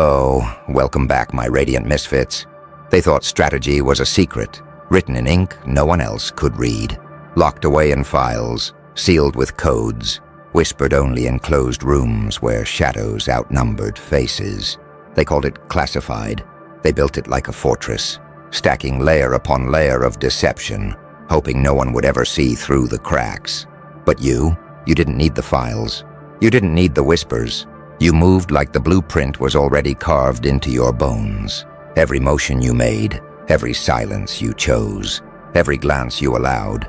Oh, welcome back, my radiant misfits. They thought strategy was a secret, written in ink no one else could read, locked away in files, sealed with codes, whispered only in closed rooms where shadows outnumbered faces. They called it classified. They built it like a fortress, stacking layer upon layer of deception, hoping no one would ever see through the cracks. But you didn't need the files. You didn't need the whispers. You moved like the blueprint was already carved into your bones. Every motion you made, every silence you chose, every glance you allowed.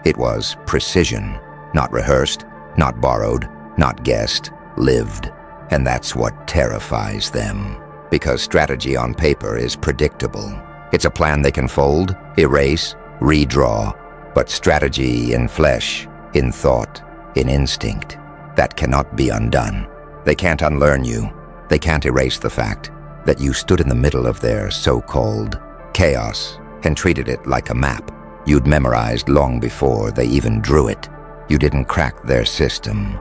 It was precision, not rehearsed, not borrowed, not guessed, lived. And that's what terrifies them. Because strategy on paper is predictable. It's a plan they can fold, erase, redraw. But strategy in flesh, in thought, in instinct, that cannot be undone. They can't unlearn you. They can't erase the fact that you stood in the middle of their so-called chaos and treated it like a map you'd memorized long before they even drew it. You didn't crack their system.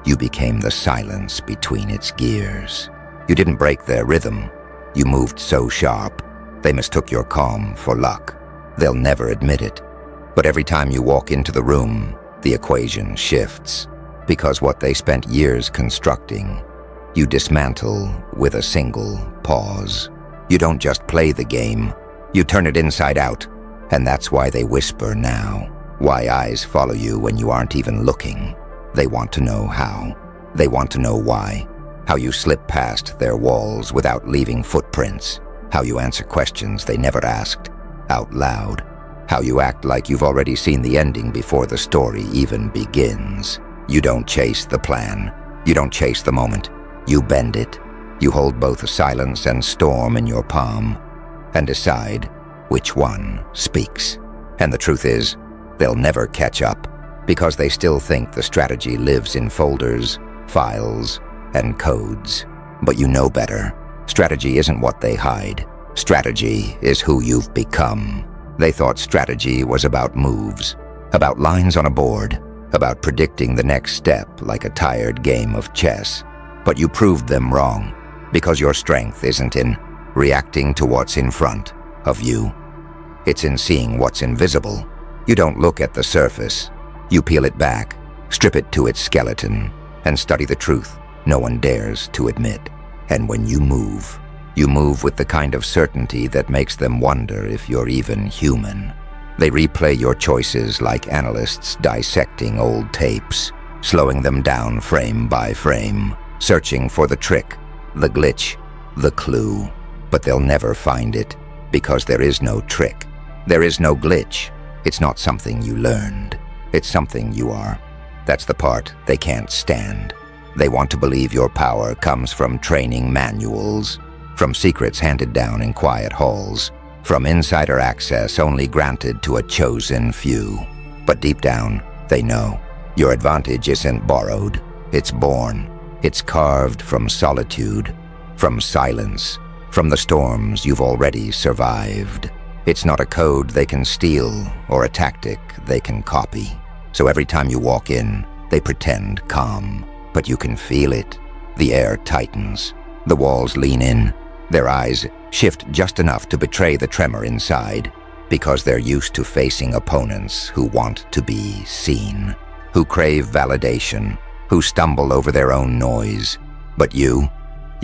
You became the silence between its gears. You didn't break their rhythm. You moved so sharp, they mistook your calm for luck. They'll never admit it. But every time you walk into the room, the equation shifts. Because what they spent years constructing, you dismantle with a single pause. You don't just play the game, you turn it inside out. And that's why they whisper now. Why eyes follow you when you aren't even looking. They want to know how. They want to know why. How you slip past their walls without leaving footprints. How you answer questions they never asked, out loud. How you act like you've already seen the ending before the story even begins. You don't chase the plan. You don't chase the moment. You bend it. You hold both silence and storm in your palm and decide which one speaks. And the truth is, they'll never catch up because they still think the strategy lives in folders, files, and codes. But you know better. Strategy isn't what they hide. Strategy is who you've become. They thought strategy was about moves, about lines on a board, about predicting the next step like a tired game of chess. But you proved them wrong, because your strength isn't in reacting to what's in front of you. It's in seeing what's invisible. You don't look at the surface. You peel it back, strip it to its skeleton, and study the truth no one dares to admit. And when you move with the kind of certainty that makes them wonder if you're even human. They replay your choices like analysts dissecting old tapes, slowing them down frame by frame, searching for the trick, the glitch, the clue. But they'll never find it, because there is no trick. There is no glitch. It's not something you learned. It's something you are. That's the part they can't stand. They want to believe your power comes from training manuals, from secrets handed down in quiet halls, from insider access only granted to a chosen few. But deep down, they know your advantage isn't borrowed. It's born. It's carved from solitude, from silence, from the storms you've already survived. It's not a code they can steal or a tactic they can copy. So every time you walk in, they pretend calm, but you can feel it. The air tightens. The walls lean in. Their eyes shift just enough to betray the tremor inside, because they're used to facing opponents who want to be seen, who crave validation, who stumble over their own noise. But you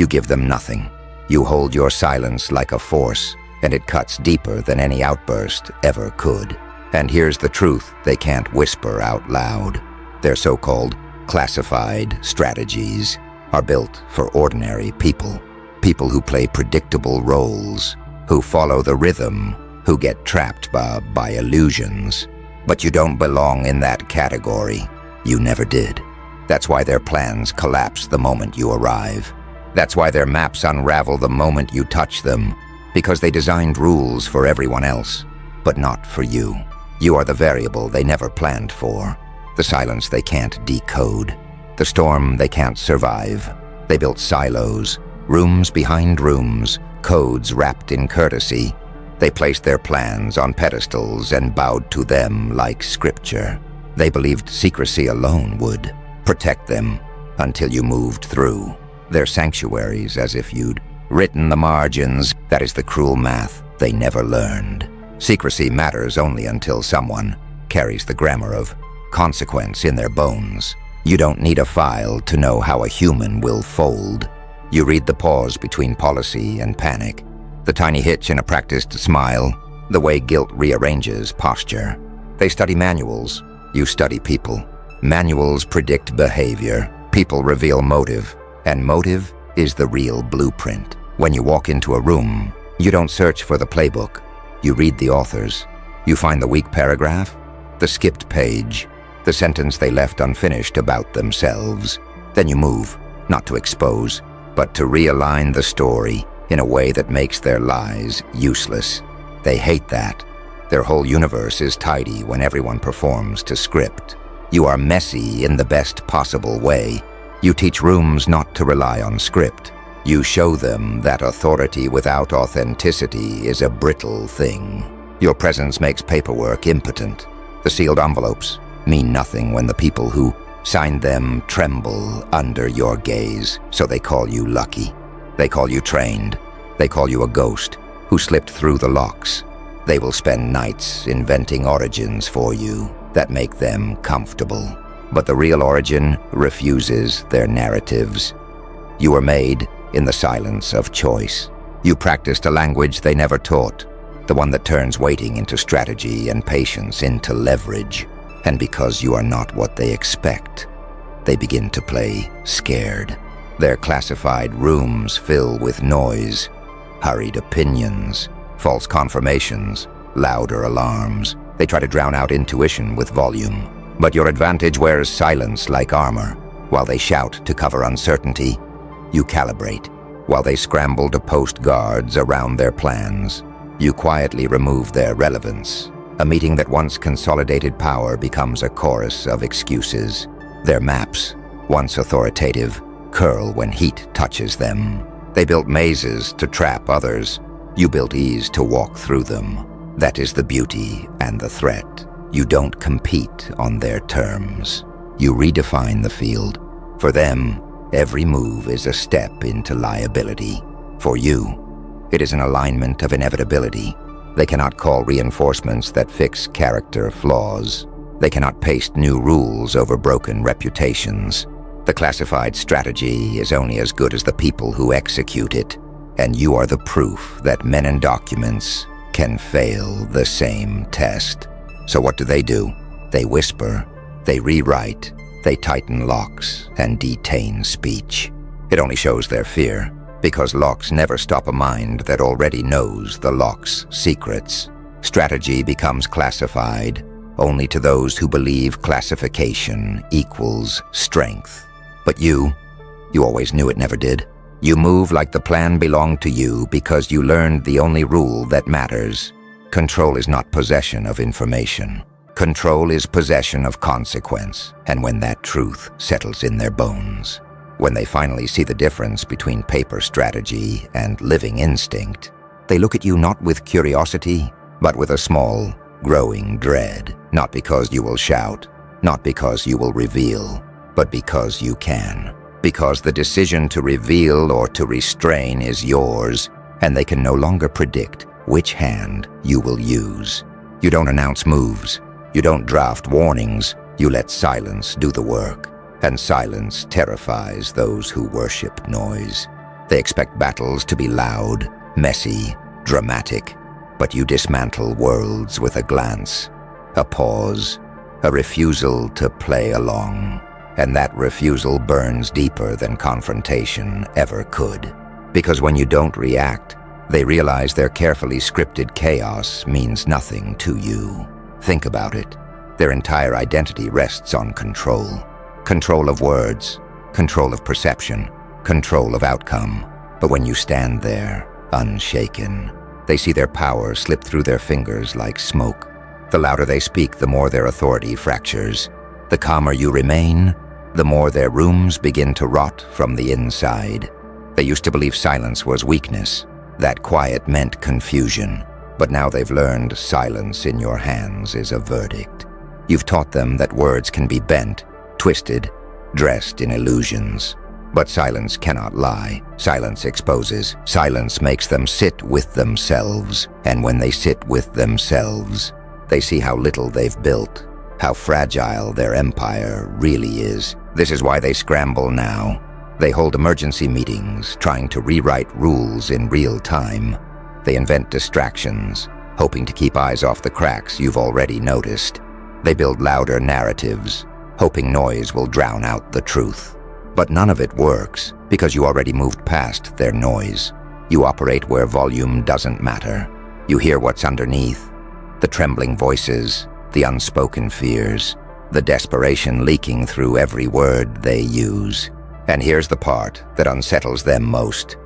give them nothing. You hold your silence like a force, and it cuts deeper than any outburst ever could. And here's the truth they can't whisper out loud. Their so-called classified strategies are built for ordinary people. People who play predictable roles, who follow the rhythm, who get trapped by illusions. But you don't belong in that category. You never did. That's why their plans collapse the moment you arrive. That's why their maps unravel the moment you touch them, because they designed rules for everyone else, but not for you. You are the variable they never planned for, the silence they can't decode, the storm they can't survive. They built silos, rooms behind rooms, codes wrapped in courtesy. They placed their plans on pedestals and bowed to them like scripture. They believed secrecy alone would protect them until you moved through. They're sanctuaries, as if you'd written the margins. That is the cruel math they never learned. Secrecy matters only until someone carries the grammar of consequence in their bones. You don't need a file to know how a human will fold. You read the pause between policy and panic, the tiny hitch in a practiced smile, the way guilt rearranges posture. They study manuals. You study people. Manuals predict behavior. People reveal motive. And motive is the real blueprint. When you walk into a room, you don't search for the playbook. You read the authors. You find the weak paragraph, the skipped page, the sentence they left unfinished about themselves. Then you move, not to expose, but to realign the story in a way that makes their lies useless. They hate that. Their whole universe is tidy when everyone performs to script. You are messy in the best possible way. You teach rooms not to rely on script. You show them that authority without authenticity is a brittle thing. Your presence makes paperwork impotent. The sealed envelopes mean nothing when the people who signed them tremble under your gaze, so they call you lucky. They call you trained. They call you a ghost who slipped through the locks. They will spend nights inventing origins for you that make them comfortable. But the real origin refuses their narratives. You were made in the silence of choice. You practiced a language they never taught, the one that turns waiting into strategy and patience into leverage. And because you are not what they expect, they begin to play scared. Their classified rooms fill with noise, hurried opinions, false confirmations, louder alarms. They try to drown out intuition with volume. But your advantage wears silence like armor. While they shout to cover uncertainty, you calibrate. While they scramble to post guards around their plans, you quietly remove their relevance. A meeting that once consolidated power becomes a chorus of excuses. Their maps, once authoritative, curl when heat touches them. They built mazes to trap others. You built ease to walk through them. That is the beauty and the threat. You don't compete on their terms. You redefine the field. For them, every move is a step into liability. For you, it is an alignment of inevitability. They cannot call reinforcements that fix character flaws. They cannot paste new rules over broken reputations. The classified strategy is only as good as the people who execute it, and you are the proof that men and documents can fail the same test. So what do? They whisper, they rewrite, they tighten locks and detain speech. It only shows their fear, because locks never stop a mind that already knows the lock's secrets. Strategy becomes classified only to those who believe classification equals strength. But you always knew it never did. You move like the plan belonged to you because you learned the only rule that matters. Control is not possession of information. Control is possession of consequence, and when that truth settles in their bones, when they finally see the difference between paper strategy and living instinct, they look at you not with curiosity, but with a small, growing dread. Not because you will shout, not because you will reveal, but because you can. Because the decision to reveal or to restrain is yours, and they can no longer predict which hand you will use. You don't announce moves. You don't draft warnings. You let silence do the work. And silence terrifies those who worship noise. They expect battles to be loud, messy, dramatic. But you dismantle worlds with a glance, a pause, a refusal to play along. And that refusal burns deeper than confrontation ever could. Because when you don't react, they realize their carefully scripted chaos means nothing to you. Think about it. Their entire identity rests on control. Control of words, control of perception, control of outcome. But when you stand there, unshaken, they see their power slip through their fingers like smoke. The louder they speak, the more their authority fractures. The calmer you remain, the more their rooms begin to rot from the inside. They used to believe silence was weakness, that quiet meant confusion. But now they've learned silence in your hands is a verdict. You've taught them that words can be bent, twisted, dressed in illusions. But silence cannot lie. Silence exposes. Silence makes them sit with themselves. And when they sit with themselves, they see how little they've built, how fragile their empire really is. This is why they scramble now. They hold emergency meetings, trying to rewrite rules in real time. They invent distractions, hoping to keep eyes off the cracks you've already noticed. They build louder narratives, hoping noise will drown out the truth. But none of it works, because you already moved past their noise. You operate where volume doesn't matter. You hear what's underneath, the trembling voices, the unspoken fears, the desperation leaking through every word they use. And here's the part that unsettles them most.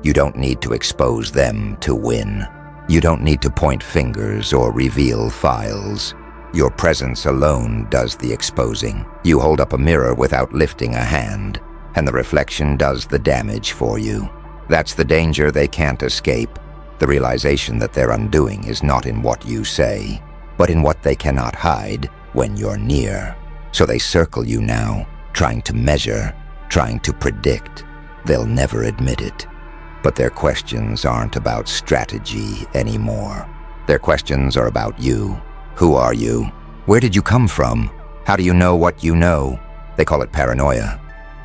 You don't need to expose them to win. You don't need to point fingers or reveal files. Your presence alone does the exposing. You hold up a mirror without lifting a hand, and the reflection does the damage for you. That's the danger they can't escape. The realization that their undoing is not in what you say, but in what they cannot hide when you're near. So they circle you now, trying to measure, trying to predict. They'll never admit it. But their questions aren't about strategy anymore. Their questions are about you. Who are you? Where did you come from? How do you know what you know? They call it paranoia,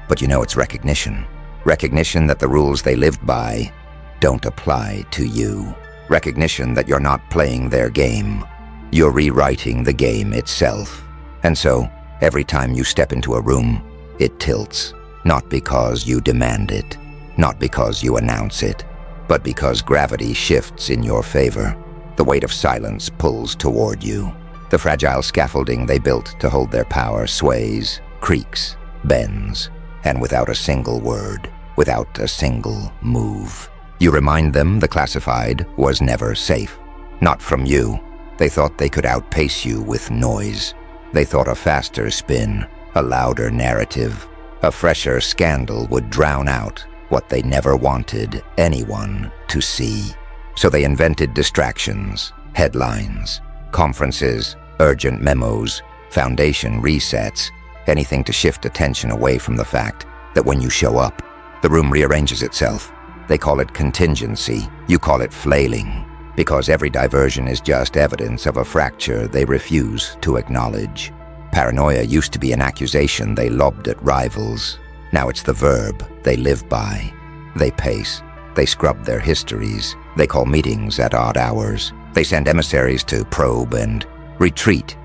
but you know it's recognition. Recognition that the rules they lived by don't apply to you. Recognition that you're not playing their game. You're rewriting the game itself. And so, every time you step into a room, it tilts. Not because you demand it, not because you announce it, but because gravity shifts in your favor. The weight of silence pulls toward you. The fragile scaffolding they built to hold their power sways, creaks, bends, and without a single word, without a single move. You remind them the classified was never safe. Not from you. They thought they could outpace you with noise. They thought a faster spin, a louder narrative, a fresher scandal would drown out what they never wanted anyone to see. So they invented distractions, headlines, conferences, urgent memos, foundation resets, anything to shift attention away from the fact that when you show up, the room rearranges itself. They call it contingency, you call it flailing, because every diversion is just evidence of a fracture they refuse to acknowledge. Paranoia used to be an accusation they lobbed at rivals. Now it's the verb they live by. They pace. They scrub their histories. They call meetings at odd hours. They send emissaries to probe and retreat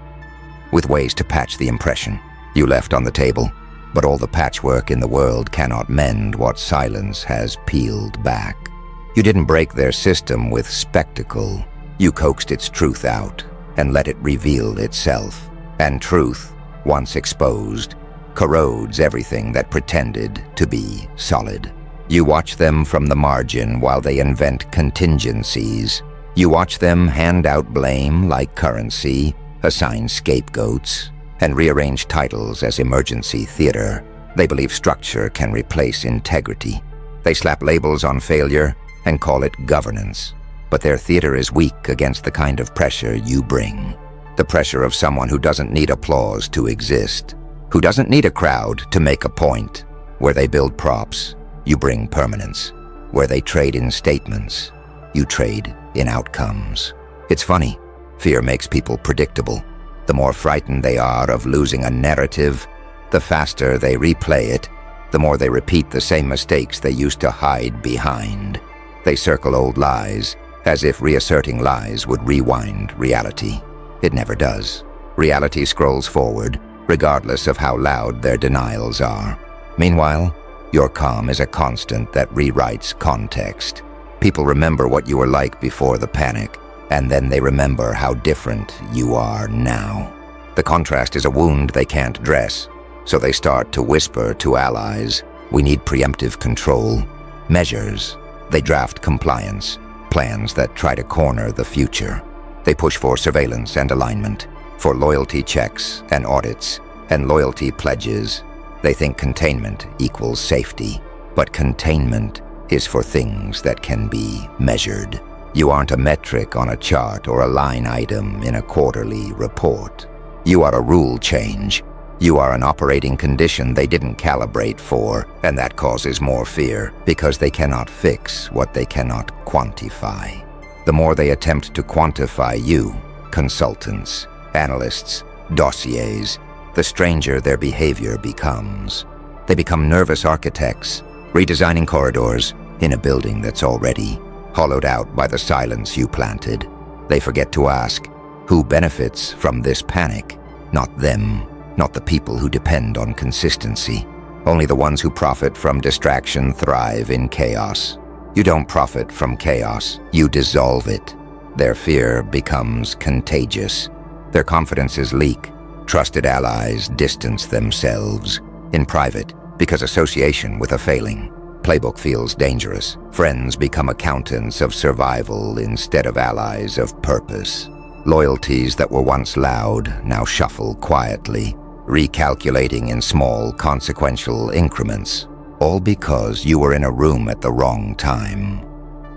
with ways to patch the impression you left on the table. But all the patchwork in the world cannot mend what silence has peeled back. You didn't break their system with spectacle. You coaxed its truth out and let it reveal itself. And truth, once exposed, corrodes everything that pretended to be solid. You watch them from the margin while they invent contingencies. You watch them hand out blame like currency, assign scapegoats, and rearrange titles as emergency theater. They believe structure can replace integrity. They slap labels on failure and call it governance. But their theater is weak against the kind of pressure you bring. The pressure of someone who doesn't need applause to exist, who doesn't need a crowd to make a point. Where they build props, you bring permanence. Where they trade in statements, you trade in outcomes. It's funny, fear makes people predictable. The more frightened they are of losing a narrative, the faster they replay it, the more they repeat the same mistakes they used to hide behind. They circle old lies, as if reasserting lies would rewind reality. It never does. Reality scrolls forward, regardless of how loud their denials are. Meanwhile, your calm is a constant that rewrites context. People remember what you were like before the panic, and then they remember how different you are now. The contrast is a wound they can't dress, so they start to whisper to allies, "We need preemptive control, measures." They draft compliance, plans that try to corner the future. They push for surveillance and alignment, for loyalty checks and audits, and loyalty pledges. They think containment equals safety, but containment is for things that can be measured. You aren't a metric on a chart or a line item in a quarterly report. You are a rule change, You are an operating condition they didn't calibrate for, and that causes more fear, because they cannot fix what they cannot quantify. The more they attempt to quantify you, consultants, analysts, dossiers, the stranger their behavior becomes. They become nervous architects, redesigning corridors in a building that's already hollowed out by the silence you planted. They forget to ask, who benefits from this panic? Not them, not the people who depend on consistency. Only the ones who profit from distraction thrive in chaos. You don't profit from chaos, you dissolve it. Their fear becomes contagious. Their confidences leak. Trusted allies distance themselves. In private, because association with a failing playbook feels dangerous. Friends become accountants of survival instead of allies of purpose. Loyalties that were once loud now shuffle quietly, recalculating in small, consequential increments, all because you were in a room at the wrong time.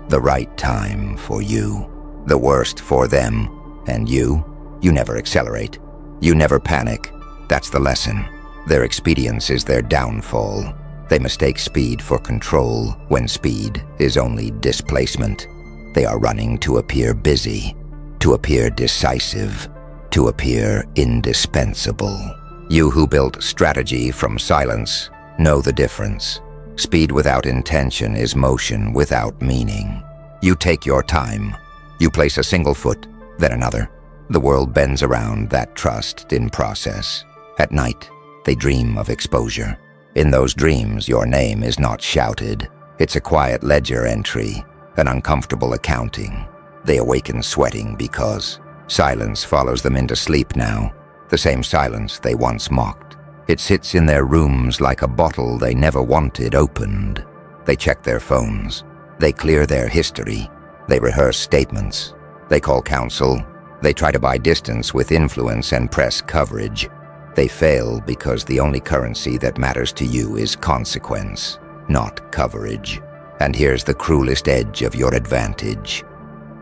The right time for you. The worst for them. And you never accelerate. You never panic. That's the lesson. Their expedience is their downfall. They mistake speed for control when speed is only displacement. They are running to appear busy, to appear decisive, to appear indispensable. You who built strategy from silence know the difference. Speed without intention is motion without meaning. You take your time. You place a single foot, then another. The world bends around that trust in process. At night, they dream of exposure. In those dreams, your name is not shouted. It's a quiet ledger entry, an uncomfortable accounting. They awaken sweating because silence follows them into sleep now, the same silence they once mocked. It sits in their rooms like a bottle they never wanted opened. They check their phones. They clear their history. They rehearse statements. They call counsel. They try to buy distance with influence and press coverage. They fail because the only currency that matters to you is consequence, not coverage. And here's the cruelest edge of your advantage.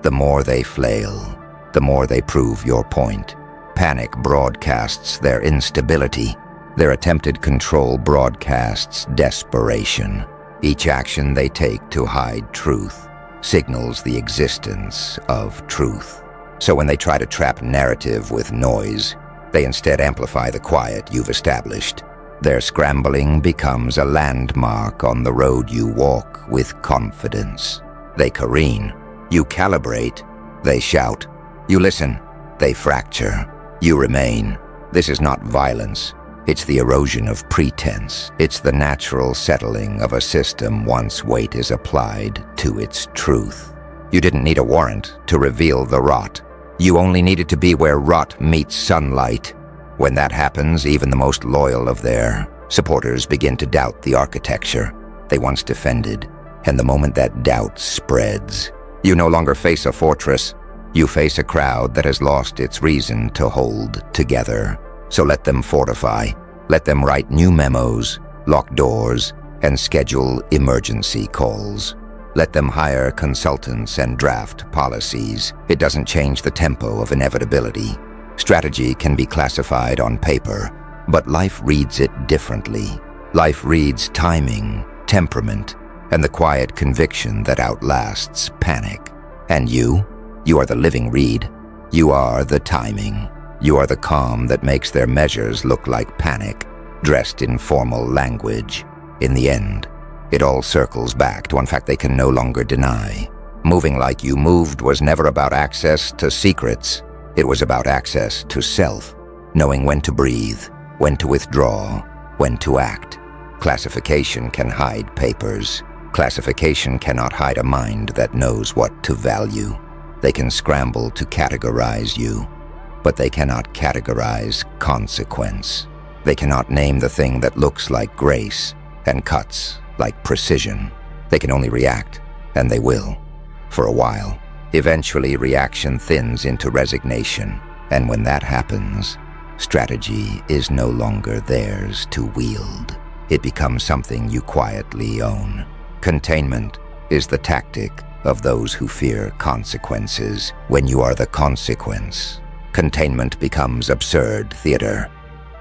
The more they flail, the more they prove your point. Panic broadcasts their instability. Their attempted control broadcasts desperation. Each action they take to hide truth signals the existence of truth. So when they try to trap narrative with noise, they instead amplify the quiet you've established. Their scrambling becomes a landmark on the road you walk with confidence. They careen. You calibrate. They shout. You listen. They fracture. You remain. This is not violence. It's the erosion of pretense. It's the natural settling of a system once weight is applied to its truth. You didn't need a warrant to reveal the rot. You only needed to be where rot meets sunlight. When that happens, even the most loyal of their supporters begin to doubt the architecture they once defended. And the moment that doubt spreads, you no longer face a fortress. You face a crowd that has lost its reason to hold together. So let them fortify. Let them write new memos, lock doors, and schedule emergency calls. Let them hire consultants and draft policies. It doesn't change the tempo of inevitability. Strategy can be classified on paper, but life reads it differently. Life reads timing, temperament, and the quiet conviction that outlasts panic. And you are the living read. You are the timing. You are the calm that makes their measures look like panic, dressed in formal language. In the end, it all circles back to one fact they can no longer deny. Moving like you moved was never about access to secrets. It was about access to self, knowing when to breathe, when to withdraw, when to act. Classification can hide papers. Classification cannot hide a mind that knows what to value. They can scramble to categorize you, but they cannot categorize consequence. They cannot name the thing that looks like grace and cuts like precision. They can only react, and they will, for a while. Eventually, reaction thins into resignation, and when that happens, strategy is no longer theirs to wield. It becomes something you quietly own. Containment is the tactic of those who fear consequences. When you are the consequence, containment becomes absurd theater.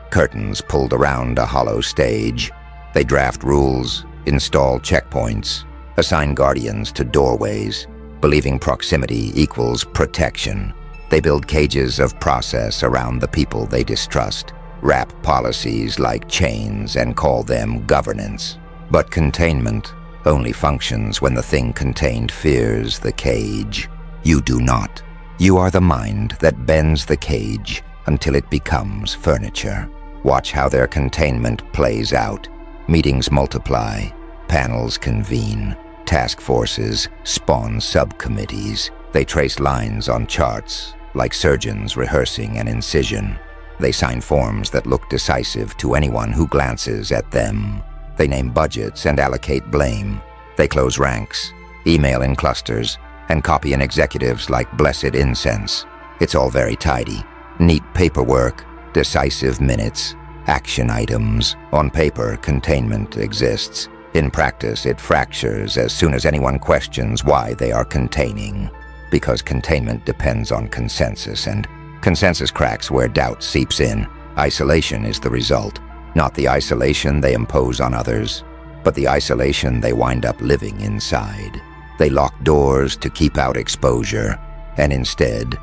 curtains pulled around a hollow stage. They draft rules, install checkpoints, assign guardians to doorways, believing proximity equals protection. They build cages of process around the people they distrust, wrap policies like chains and call them governance. But containment only functions when the thing contained fears the cage. You do not. You are the mind that bends the cage until it becomes furniture. Watch how their containment plays out. Meetings multiply, panels convene, task forces spawn subcommittees. They trace lines on charts, like surgeons rehearsing an incision. They sign forms that look decisive to anyone who glances at them. They name budgets and allocate blame. They close ranks, email in clusters, and copy in executives like blessed incense. It's all very tidy. Neat paperwork, decisive minutes, action items. On paper, containment exists. In practice, it fractures as soon as anyone questions why they are containing. Because containment depends on consensus, and consensus cracks where doubt seeps in. Isolation is the result. Not the isolation they impose on others, but the isolation they wind up living inside. They lock doors to keep out exposure, and instead,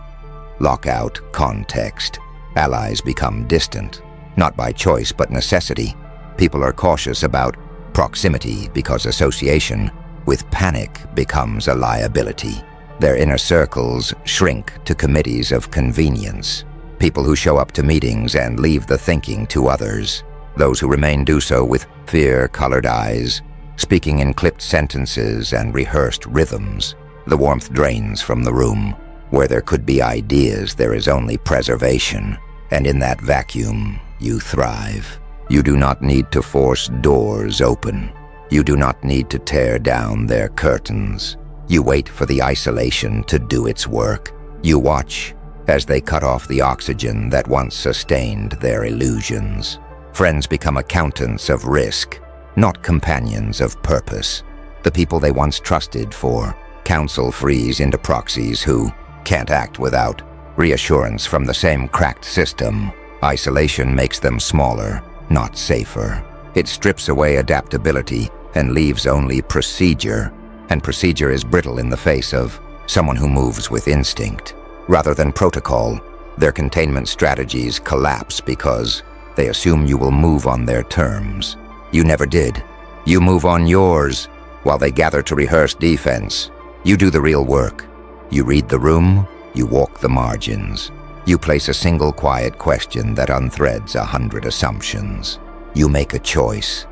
lock out context. Allies become distant, not by choice but necessity. People are cautious about proximity because association with panic becomes a liability. Their inner circles shrink to committees of convenience. People who show up to meetings and leave the thinking to others. Those who remain do so with fear-colored eyes, speaking in clipped sentences and rehearsed rhythms. The warmth drains from the room. Where there could be ideas, there is only preservation. And in that vacuum, you thrive. You do not need to force doors open. You do not need to tear down their curtains. You wait for the isolation to do its work. You watch as they cut off the oxygen that once sustained their illusions. Friends become accountants of risk, not companions of purpose. The people they once trusted for counsel freeze into proxies who can't act without reassurance from the same cracked system. Isolation makes them smaller, not safer. It strips away adaptability and leaves only procedure, and procedure is brittle in the face of someone who moves with instinct. Rather than protocol, their containment strategies collapse because they assume you will move on their terms. You never did. You move on yours while they gather to rehearse defense. You do the real work. You read the room, you walk the margins. You place a single quiet question that unthreads 100 assumptions. You make a choice,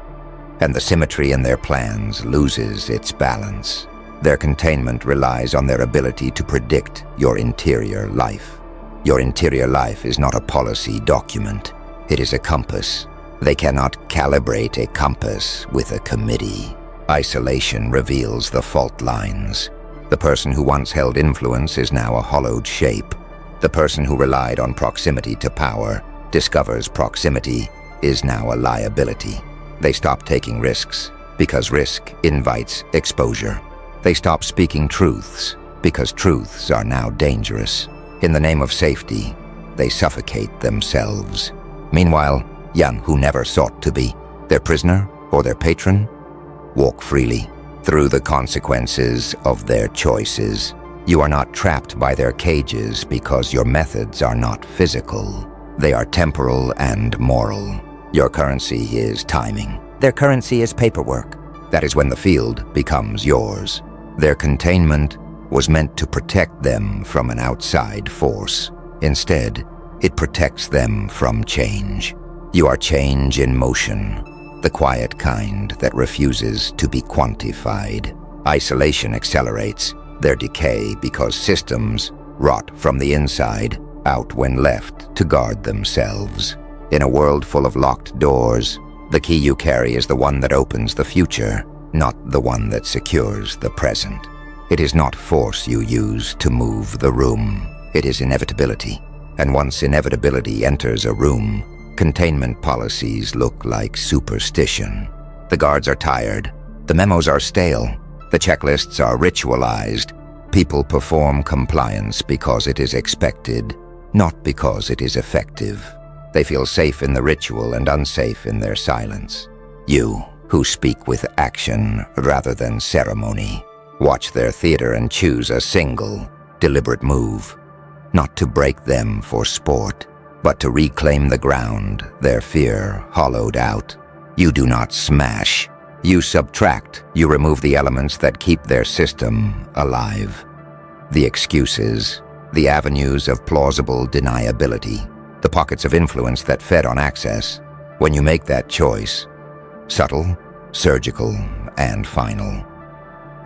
and the symmetry in their plans loses its balance. Their containment relies on their ability to predict your interior life. Your interior life is not a policy document. It is a compass. They cannot calibrate a compass with a committee. Isolation reveals the fault lines. The person who once held influence is now a hollowed shape. The person who relied on proximity to power discovers proximity is now a liability. They stop taking risks because risk invites exposure. They stop speaking truths because truths are now dangerous. In the name of safety, they suffocate themselves. Meanwhile, young who never sought to be their prisoner or their patron walk freely through the consequences of their choices. You are not trapped by their cages because your methods are not physical. They are temporal and moral. Your currency is timing. Their currency is paperwork. That is when the field becomes yours. Their containment was meant to protect them from an outside force. Instead, it protects them from change. You are change in motion, the quiet kind that refuses to be quantified. Isolation accelerates their decay because systems rot from the inside out when left to guard themselves. In a world full of locked doors, the key you carry is the one that opens the future, not the one that secures the present. It is not force you use to move the room. It is inevitability. And once inevitability enters a room, containment policies look like superstition. The guards are tired. The memos are stale. The checklists are ritualized. People perform compliance because it is expected, not because it is effective. They feel safe in the ritual and unsafe in their silence. You, who speak with action rather than ceremony, watch their theater and choose a single, deliberate move, not to break them for sport, but to reclaim the ground their fear hollowed out. You do not smash. You subtract. You remove the elements that keep their system alive. The excuses, the avenues of plausible deniability, the pockets of influence that fed on access. When you make that choice, subtle, surgical, and final,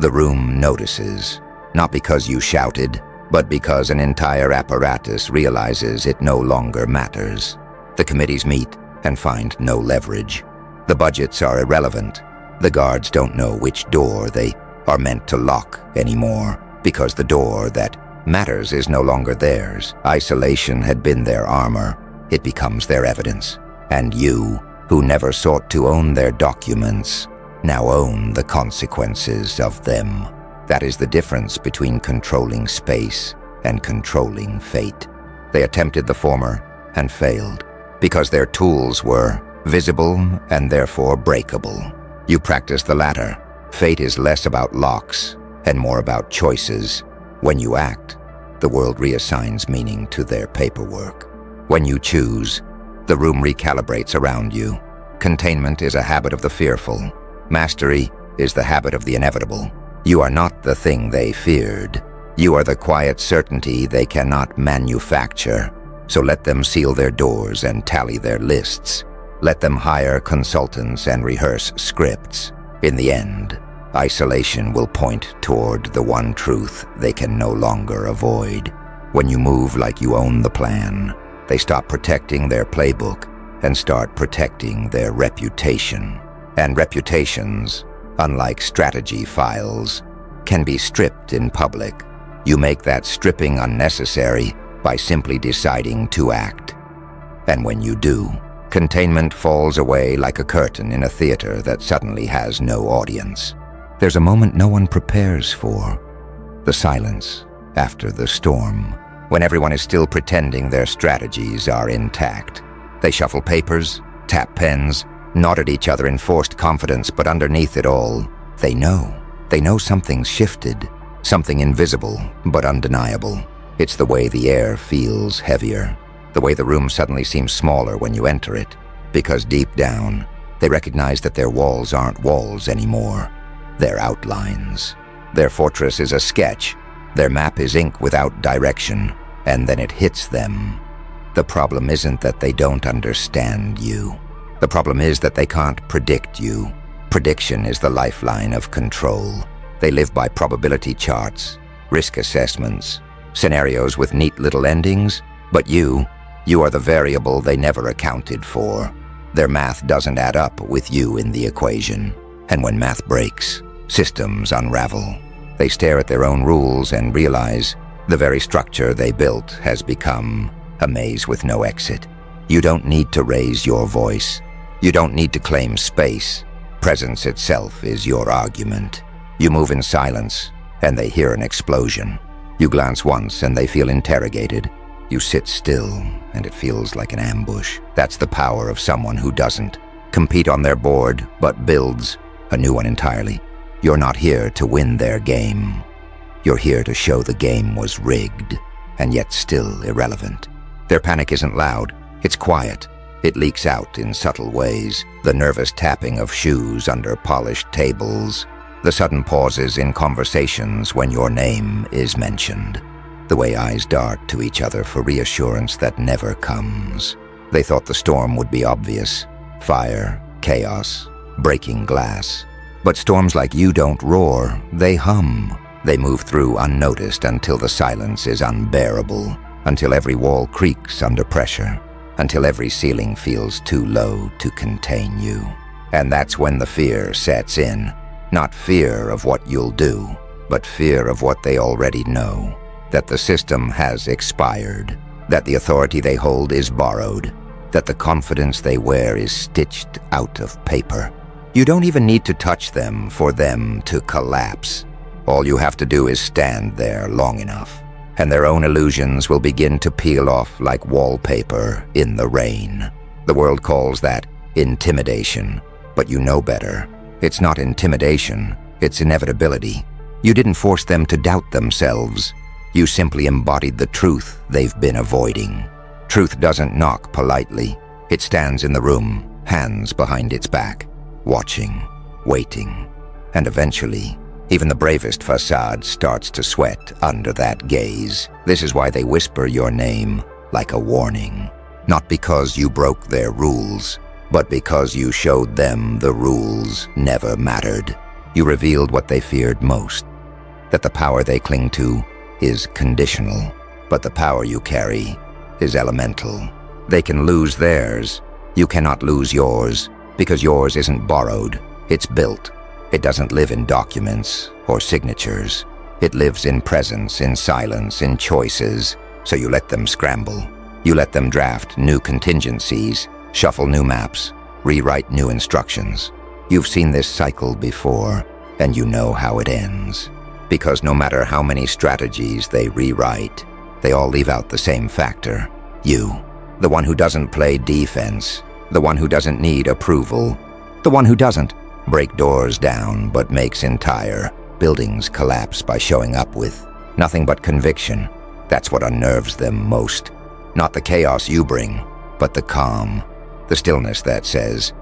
the room notices, not because you shouted, but because an entire apparatus realizes it no longer matters. The committees meet and find no leverage. The budgets are irrelevant. The guards don't know which door they are meant to lock anymore, because the door that matters is no longer theirs. Isolation had been their armor. It becomes their evidence. And you, who never sought to own their documents, now own the consequences of them. That is the difference between controlling space and controlling fate. They attempted the former and failed, because their tools were visible and therefore breakable. You practice the latter. Fate is less about locks and more about choices. When you act, the world reassigns meaning to their paperwork. When you choose, the room recalibrates around you. Containment is a habit of the fearful. Mastery is the habit of the inevitable. You are not the thing they feared. You are the quiet certainty they cannot manufacture. So let them seal their doors and tally their lists. Let them hire consultants and rehearse scripts. In the end, isolation will point toward the one truth they can no longer avoid. When you move like you own the plan, they stop protecting their playbook and start protecting their reputation. And reputations, unlike strategy files, can be stripped in public. You make that stripping unnecessary by simply deciding to act. And when you do, containment falls away like a curtain in a theater that suddenly has no audience. There's a moment no one prepares for. The silence after the storm, when everyone is still pretending their strategies are intact. They shuffle papers, tap pens, nod at each other in forced confidence, but underneath it all, they know. They know something's shifted, something invisible but undeniable. It's the way the air feels heavier, the way the room suddenly seems smaller when you enter it, because deep down, they recognize that their walls aren't walls anymore. They're outlines. Their fortress is a sketch. Their map is ink without direction, and then it hits them. The problem isn't that they don't understand you. The problem is that they can't predict you. Prediction is the lifeline of control. They live by probability charts, risk assessments, scenarios with neat little endings, but you are the variable they never accounted for. Their math doesn't add up with you in the equation. And when math breaks, systems unravel. They stare at their own rules and realize the very structure they built has become a maze with no exit. You don't need to raise your voice. You don't need to claim space. Presence itself is your argument. You move in silence, and they hear an explosion. You glance once, and they feel interrogated. You sit still, and it feels like an ambush. That's the power of someone who doesn't compete on their board, but builds a new one entirely. You're not here to win their game. You're here to show the game was rigged, and yet still irrelevant. Their panic isn't loud. It's quiet. It leaks out in subtle ways. The nervous tapping of shoes under polished tables. The sudden pauses in conversations when your name is mentioned. The way eyes dart to each other for reassurance that never comes. They thought the storm would be obvious. Fire, chaos, breaking glass. But storms like you don't roar, they hum. They move through unnoticed until the silence is unbearable, until every wall creaks under pressure, until every ceiling feels too low to contain you. And that's when the fear sets in. Not fear of what you'll do, but fear of what they already know. That the system has expired, that the authority they hold is borrowed, that the confidence they wear is stitched out of paper. You don't even need to touch them for them to collapse. All you have to do is stand there long enough. and their own illusions will begin to peel off like wallpaper in the rain. The world calls that intimidation, but you know better. It's not intimidation, it's inevitability. You didn't force them to doubt themselves. You simply embodied the truth they've been avoiding. Truth doesn't knock politely. It stands in the room, hands behind its back, watching, waiting, and eventually, even the bravest facade starts to sweat under that gaze. This is why they whisper your name like a warning. Not because you broke their rules, but because you showed them the rules never mattered. You revealed what they feared most, that the power they cling to is conditional, but the power you carry is elemental. They can lose theirs. You cannot lose yours, because yours isn't borrowed, it's built. It doesn't live in documents or signatures. It lives in presence, in silence, in choices. So you let them scramble. You let them draft new contingencies, shuffle new maps, rewrite new instructions. You've seen this cycle before, and you know how it ends. Because no matter how many strategies they rewrite, they all leave out the same factor. You, the one who doesn't play defense, the one who doesn't need approval, the one who doesn't break doors down but makes entire buildings collapse by showing up with nothing but conviction. That's what unnerves them most. Not the chaos you bring, but the calm, the stillness that says,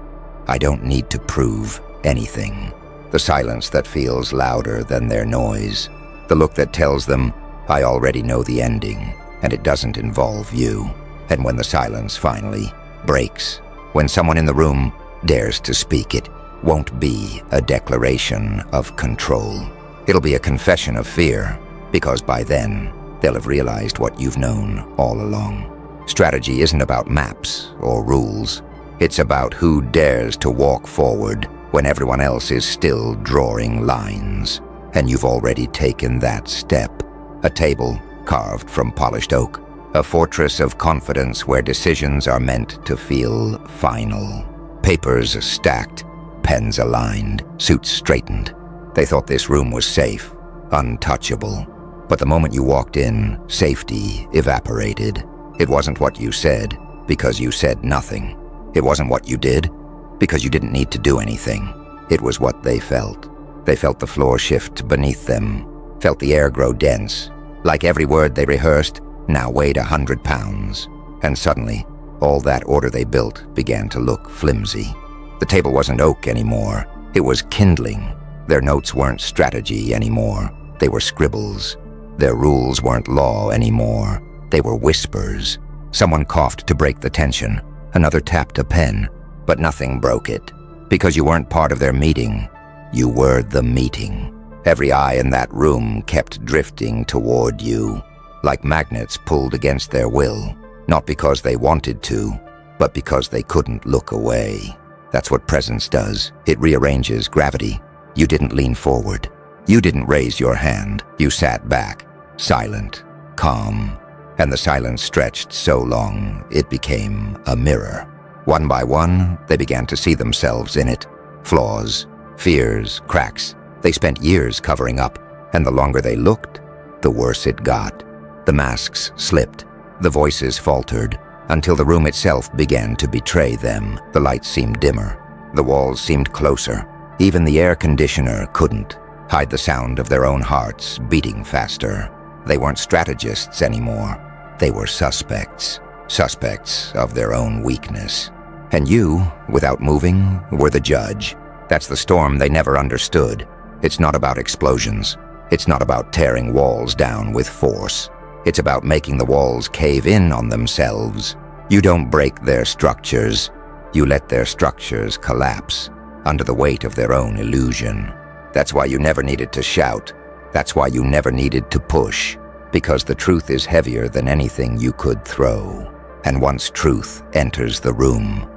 I don't need to prove anything. The silence that feels louder than their noise. The look that tells them, I already know the ending, and it doesn't involve you. And when the silence finally breaks, when someone in the room dares to speak, it won't be a declaration of control. It'll be a confession of fear, because by then, they'll have realized what you've known all along. Strategy isn't about maps or rules. It's about who dares to walk forward when everyone else is still drawing lines. And you've already taken that step. A table carved from polished oak. A fortress of confidence where decisions are meant to feel final. Papers stacked, pens aligned, suits straightened. They thought this room was safe, untouchable. But the moment you walked in, safety evaporated. It wasn't what you said, because you said nothing. It wasn't what you did, because you didn't need to do anything. It was what they felt. They felt the floor shift beneath them, felt the air grow dense, like every word they rehearsed now weighed 100 pounds. And suddenly, all that order they built began to look flimsy. The table wasn't oak anymore. It was kindling. Their notes weren't strategy anymore. They were scribbles. Their rules weren't law anymore. They were whispers. Someone coughed to break the tension. Another tapped a pen, but nothing broke it. Because you weren't part of their meeting. You were the meeting. Every eye in that room kept drifting toward you, like magnets pulled against their will, not because they wanted to, but because they couldn't look away. That's what presence does. It rearranges gravity. You didn't lean forward. You didn't raise your hand. You sat back, silent, calm, and the silence stretched so long it became a mirror. One by one, they began to see themselves in it. Flaws, fears, cracks. They spent years covering up, and the longer they looked, the worse it got. The masks slipped, the voices faltered, until the room itself began to betray them. The lights seemed dimmer, the walls seemed closer. Even the air conditioner couldn't hide the sound of their own hearts beating faster. They weren't strategists anymore. They were suspects. Suspects of their own weakness. And you, without moving, were the judge. That's the storm they never understood. It's not about explosions. It's not about tearing walls down with force. It's about making the walls cave in on themselves. You don't break their structures. You let their structures collapse under the weight of their own illusion. That's why you never needed to shout. That's why you never needed to push. Because the truth is heavier than anything you could throw. And once truth enters the room,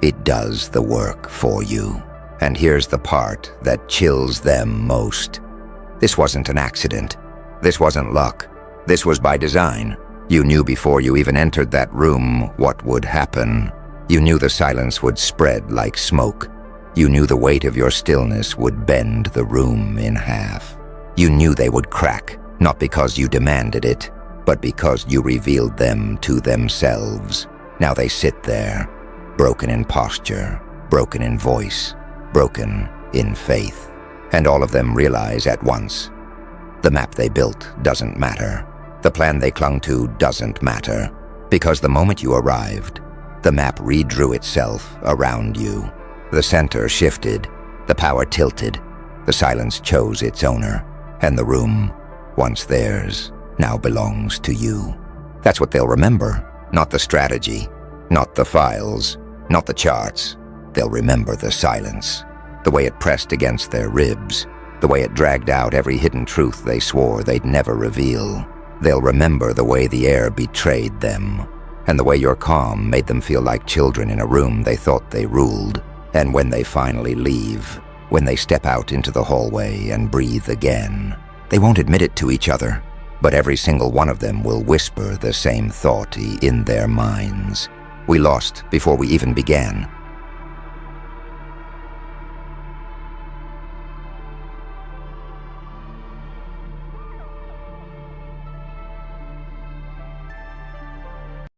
it does the work for you. And here's the part that chills them most. This wasn't an accident. This wasn't luck. This was by design. You knew before you even entered that room what would happen. You knew the silence would spread like smoke. You knew the weight of your stillness would bend the room in half. You knew they would crack, not because you demanded it, but because you revealed them to themselves. Now they sit there, broken in posture, broken in voice, broken in faith. And all of them realize at once, the map they built doesn't matter. The plan they clung to doesn't matter. Because the moment you arrived, the map redrew itself around you. The center shifted, the power tilted, the silence chose its owner, and the room, once theirs, now belongs to you. That's what they'll remember, not the strategy, not the files, not the charts. They'll remember the silence, the way it pressed against their ribs, the way it dragged out every hidden truth they swore they'd never reveal. They'll remember the way the air betrayed them, and the way your calm made them feel like children in a room they thought they ruled. And when they finally leave, when they step out into the hallway and breathe again, they won't admit it to each other, but every single one of them will whisper the same thought in their minds. We lost before we even began.